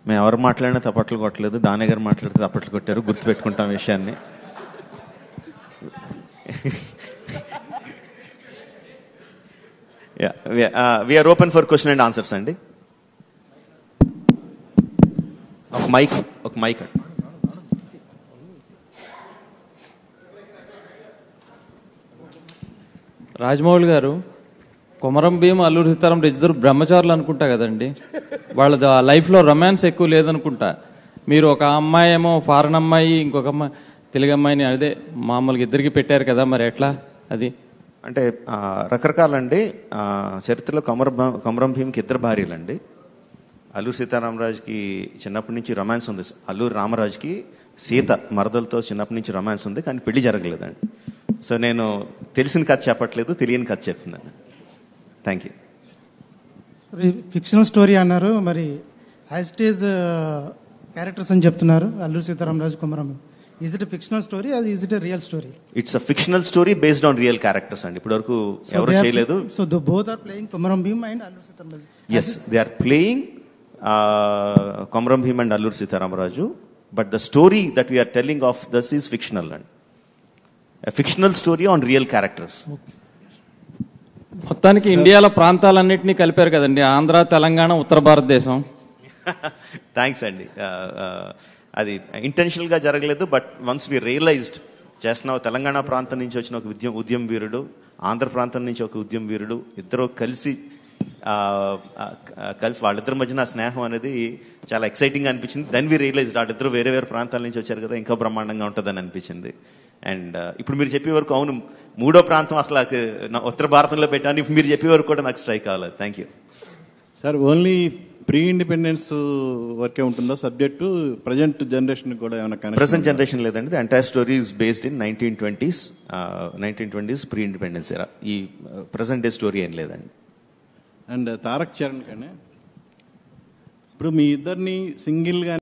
మేము ఎవరు మాట్లాడినా తప్పట్లు కొట్టలేదు, దానే గారు మాట్లాడితే తప్పట్లు కొట్టారు, గుర్తుపెట్టుకుంటాం విషయాన్ని. We are open for question and answers అండి. ఒక మైక్ అండి. రాజమౌళి గారు, కొమరం భీం, అల్లూరి సీతారాం ఇద్దరు బ్రహ్మచారులు అనుకుంటా కదండి. వాళ్ళ లైఫ్లో రొమాన్స్ ఎక్కువ లేదనుకుంటా. మీరు ఒక అమ్మాయి ఏమో ఫారెన్ అమ్మాయి, ఇంకొక అమ్మాయి తెలుగు అమ్మాయిని అదే మామూలుగా ఇద్దరికి పెట్టారు కదా, మరి ఎట్లా అది? అంటే రకరకాలండి. చరిత్రలో కొమరం భీంకి ఇద్దరు భార్యలండి. అల్లూరి సీతారామరాజుకి చిన్నప్పటి నుంచి రొమాన్స్ ఉంది. అల్లూరి రామరాజుకి సీత మరదలతో చిన్నప్పటి నుంచి రొమాన్స్ ఉంది, కానీ పెళ్లి జరగలేదండి. సో నేను తెలిసిన కథ చెప్పట్లేదు, తెలియని కథ చెప్తున్నాను. Thank you. ఫిక్షనల్ స్టోరీ అన్నారు, మరి యాజ్ ఇట్ ఈజ్ క్యారెక్టర్స్ అని చెప్తున్నారు Alluri Sitaramaraju, Komaram. Is it fictional story, is it real story? It's a fictional story based on real characters అండి. ఇప్పటి వరకు ఎవరు చేయలేదు. So both are playing Komaram Bheem and Alluri Sitaramaraju. Yes, they are playing Komaram Bheem and Alluri Sitaramaraju, but the story that we are telling of thus is fictional and fictional story on real characters. మొత్తానికి ఇండియాలో ప్రాంతాలన్నింటినీ కలిపారు కదండి, ఆంధ్ర, తెలంగాణ, ఉత్తర భారతదేశం. థ్యాంక్స్ అండి. అది ఇంటెన్షనల్ గా జరగలేదు, బట్ వన్స్ వి రియలైజ్డ్ చేస్తున్నావు. తెలంగాణ ప్రాంతం నుంచి వచ్చిన ఒక ఉద్యమ వీరుడు, ఆంధ్ర ప్రాంతం నుంచి ఒక ఉద్యమ వీరుడు, ఇద్దరు కలిసి వాళ్ళిద్దరి మధ్యన స్నేహం అనేది చాలా ఎక్సైటింగ్ గా అనిపించింది. దెన్ వి రియలైజ్డ్ వాళ్ళిద్దరు వేరే వేరే ప్రాంతాల నుంచి వచ్చారు కదా, ఇంకా బ్రహ్మాండంగా ఉంటుందని అనిపించింది. అండ్ ఇప్పుడు మీరు చెప్పే వరకు అవును, మూడో ప్రాంతం అసలు ఉత్తర భారతంలో పెట్టాను, ఇప్పుడు మీరు చెప్పే వరకు కూడా నాకు స్ట్రైక్ అవ్వలేదు. Thank you sir. Only pre independence వర్కే ఉంటుందా సబ్జెక్టు? ప్రజెంట్ జనరేషన్ కూడా ఏమైనా? ప్రెసెంట్ జనరేషన్ లేదండి. The entire story is based in 1920s pre independence ఎరా. ఈ ప్రెసెంట్ డే స్టోరీ ఏం లేదండి. అండ్ తారక్ చరణ్ కానీ ఇప్పుడు మీ ఇద్దరిని సింగిల్ గా